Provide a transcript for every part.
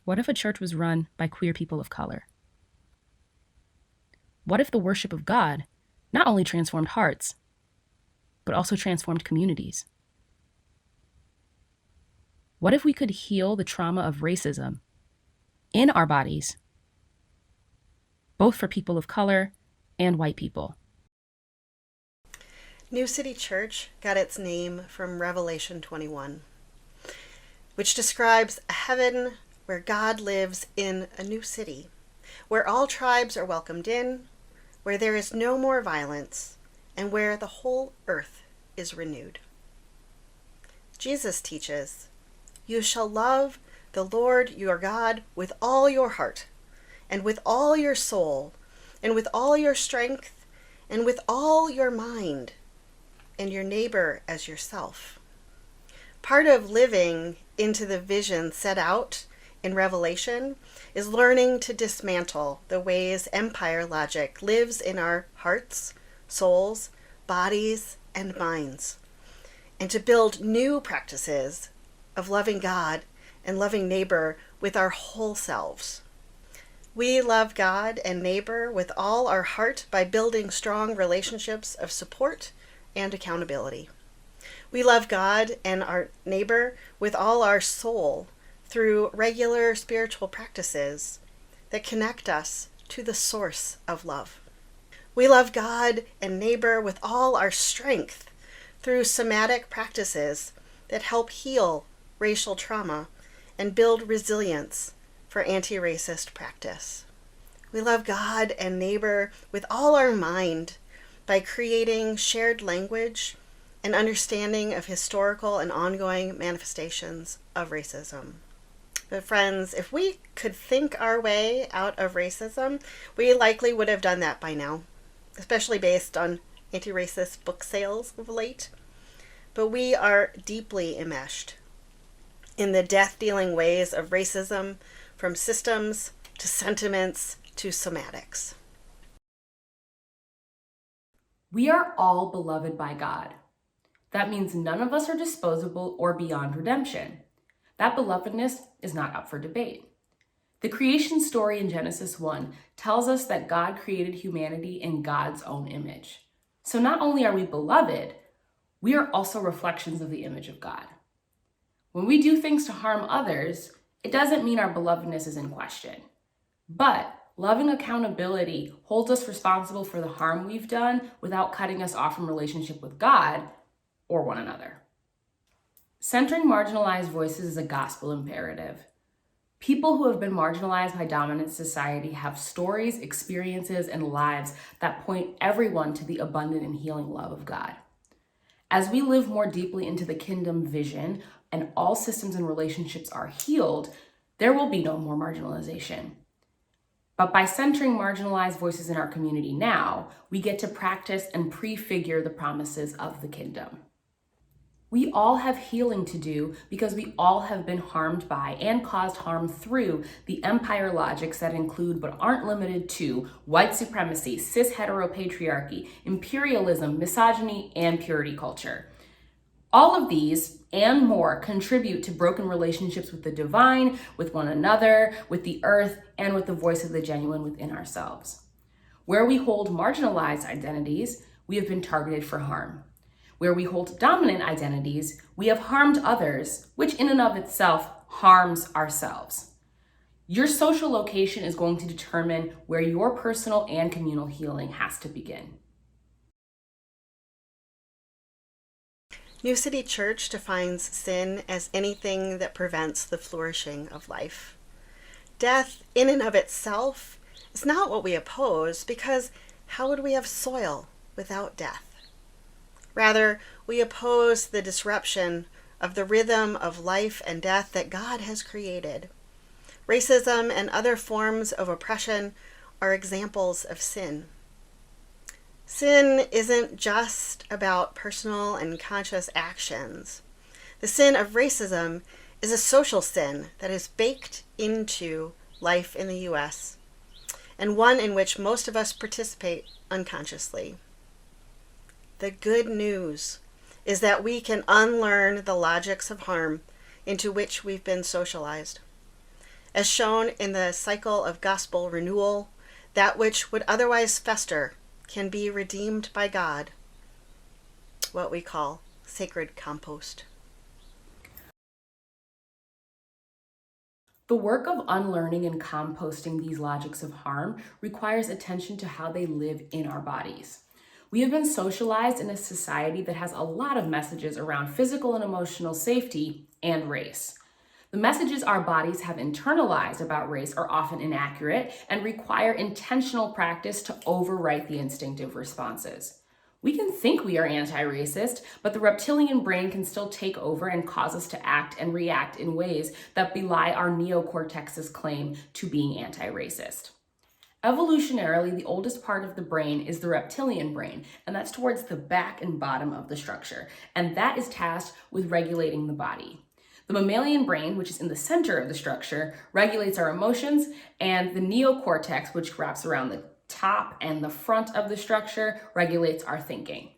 What if a church was run by queer people of color? What if the worship of God not only transformed hearts, but also transformed communities? What if we could heal the trauma of racism in our bodies, both for people of color and white people? New City Church got its name from Revelation 21, which describes a heaven where God lives in a new city, where all tribes are welcomed in, where there is no more violence, and where the whole earth is renewed. Jesus teaches, "You shall love the Lord your God with all your heart, and with all your soul, and with all your strength, and with all your mind, and your neighbor as yourself." Part of living into the vision set out in Revelation is learning to dismantle the ways empire logic lives in our hearts, souls, bodies, and minds, and to build new practices of loving God and loving neighbor with our whole selves. We love God and neighbor with all our heart by building strong relationships of support and accountability. We love God and our neighbor with all our soul through regular spiritual practices that connect us to the source of love. We love God and neighbor with all our strength through somatic practices that help heal racial trauma and build resilience for anti-racist practice. We love God and neighbor with all our mind by creating shared language and understanding of historical and ongoing manifestations of racism. But friends, if we could think our way out of racism, we likely would have done that by now, especially based on anti-racist book sales of late. But we are deeply enmeshed in the death-dealing ways of racism, from systems to sentiments to somatics. We are all beloved by God. That means none of us are disposable or beyond redemption. That belovedness is not up for debate. The creation story in Genesis 1 tells us that God created humanity in God's own image. So not only are we beloved, we are also reflections of the image of God. When we do things to harm others, it doesn't mean our belovedness is in question. But loving accountability holds us responsible for the harm we've done without cutting us off from relationship with God or one another. Centering marginalized voices is a gospel imperative. People who have been marginalized by dominant society have stories, experiences, and lives that point everyone to the abundant and healing love of God. As we live more deeply into the kingdom vision and all systems and relationships are healed, there will be no more marginalization. But by centering marginalized voices in our community now, we get to practice and prefigure the promises of the kingdom. We all have healing to do because we all have been harmed by and caused harm through the empire logics that include but aren't limited to white supremacy, cis heteropatriarchy, imperialism, misogyny, and purity culture. All of these and more contribute to broken relationships with the divine, with one another, with the earth, and with the voice of the genuine within ourselves. Where we hold marginalized identities, we have been targeted for harm. Where we hold dominant identities, we have harmed others, which in and of itself harms ourselves. Your social location is going to determine where your personal and communal healing has to begin. New City Church defines sin as anything that prevents the flourishing of life. Death, in and of itself, is not what we oppose, because how would we have soil without death? Rather, we oppose the disruption of the rhythm of life and death that God has created. Racism and other forms of oppression are examples of sin. Sin isn't just about personal and conscious actions. The sin of racism is a social sin that is baked into life in the U.S., and one in which most of us participate unconsciously. The good news is that we can unlearn the logics of harm into which we've been socialized. As shown in the cycle of gospel renewal, that which would otherwise fester can be redeemed by God, what we call sacred compost. The work of unlearning and composting these logics of harm requires attention to how they live in our bodies. We have been socialized in a society that has a lot of messages around physical and emotional safety and race. The messages our bodies have internalized about race are often inaccurate and require intentional practice to overwrite the instinctive responses. We can think we are anti-racist, but the reptilian brain can still take over and cause us to act and react in ways that belie our neocortex's claim to being anti-racist. Evolutionarily, the oldest part of the brain is the reptilian brain, and that's towards the back and bottom of the structure, and that is tasked with regulating the body. The mammalian brain, which is in the center of the structure, regulates our emotions, and the neocortex, which wraps around the top and the front of the structure, regulates our thinking.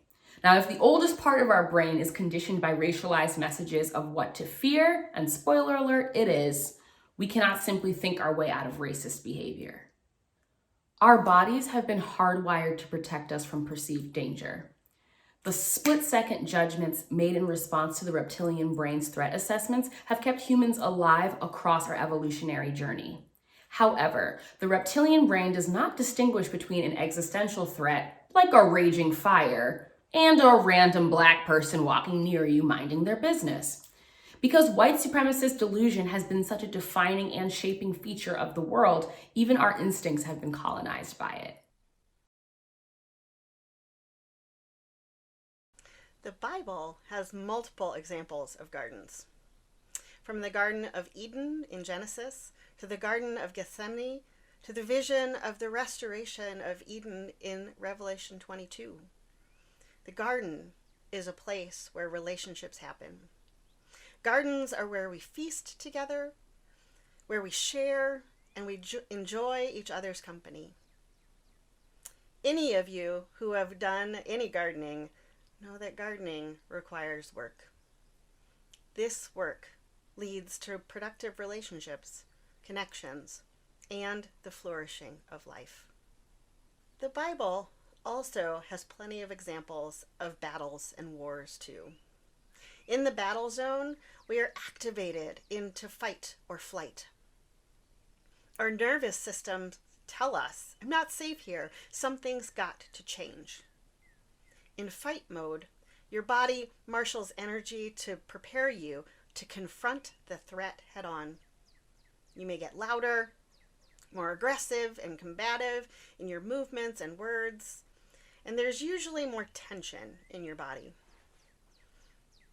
Now, if the oldest part of our brain is conditioned by racialized messages of what to fear, and spoiler alert, it is, we cannot simply think our way out of racist behavior. Our bodies have been hardwired to protect us from perceived danger. The split-second judgments made in response to the reptilian brain's threat assessments have kept humans alive across our evolutionary journey. However, the reptilian brain does not distinguish between an existential threat, like a raging fire, and a random Black person walking near you minding their business. Because white supremacist delusion has been such a defining and shaping feature of the world, even our instincts have been colonized by it. The Bible has multiple examples of gardens. From the Garden of Eden in Genesis, to the Garden of Gethsemane, to the vision of the restoration of Eden in Revelation 22. The garden is a place where relationships happen. Gardens are where we feast together, where we share, and we enjoy each other's company. Any of you who have done any gardening know that gardening requires work. This work leads to productive relationships, connections, and the flourishing of life. The Bible also has plenty of examples of battles and wars too. In the battle zone, we are activated into fight or flight. Our nervous systems tell us, I'm not safe here, something's got to change. In fight mode, your body marshals energy to prepare you to confront the threat head on. You may get louder, more aggressive and combative in your movements and words, and there's usually more tension in your body.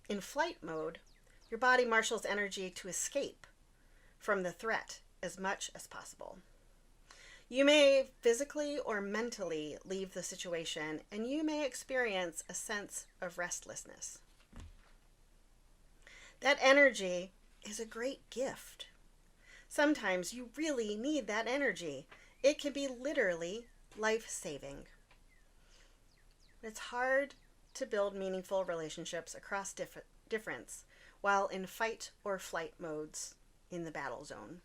In flight mode, your body marshals energy to escape from the threat as much as possible. You may physically or mentally leave the situation, and you may experience a sense of restlessness. That energy is a great gift. Sometimes you really need that energy. It can be literally life-saving. It's hard to build meaningful relationships across difference while in fight or flight modes in the battle zone.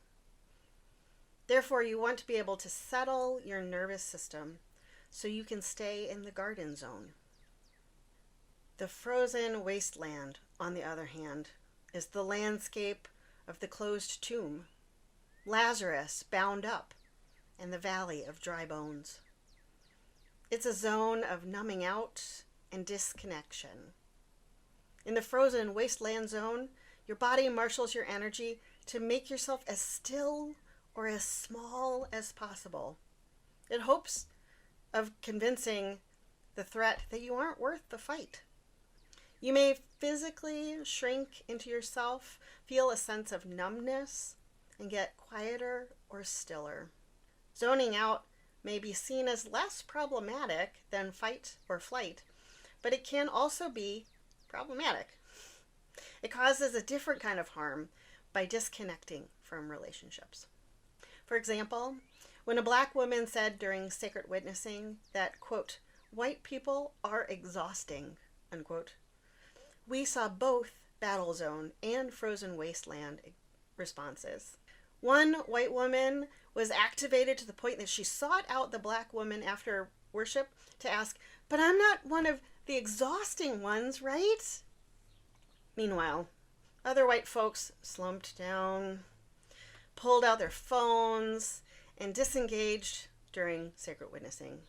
Therefore, you want to be able to settle your nervous system so you can stay in the garden zone. The frozen wasteland, on the other hand, is the landscape of the closed tomb, Lazarus bound up, and the valley of dry bones. It's a zone of numbing out and disconnection. In the frozen wasteland zone, your body marshals your energy to make yourself as still or as small as possible, in hopes of convincing the threat that you aren't worth the fight. You may physically shrink into yourself, feel a sense of numbness, and get quieter or stiller. Zoning out may be seen as less problematic than fight or flight, but it can also be problematic. It causes a different kind of harm by disconnecting from relationships. For example, when a Black woman said during sacred witnessing that, quote, white people are exhausting, unquote, we saw both battle zone and frozen wasteland responses. One white woman was activated to the point that she sought out the black woman after worship to ask, "But I'm not one of the exhausting ones, right?" Meanwhile, other white folks slumped down, pulled out their phones, and disengaged during sacred witnessing.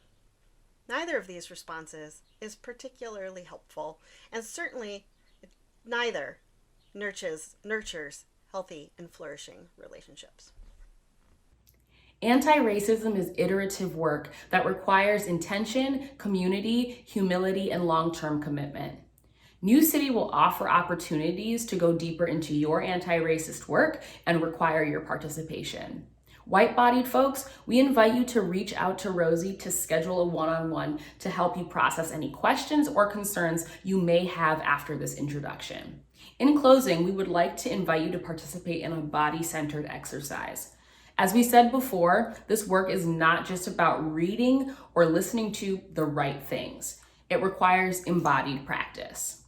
Neither of these responses is particularly helpful, and certainly neither nurtures healthy and flourishing relationships. Anti-racism is iterative work that requires intention, community, humility, and long-term commitment. New City will offer opportunities to go deeper into your anti-racist work and require your participation. White-bodied folks, we invite you to reach out to Rosie to schedule a one-on-one to help you process any questions or concerns you may have after this introduction. In closing, we would like to invite you to participate in a body-centered exercise. As we said before, this work is not just about reading or listening to the right things. It requires embodied practice.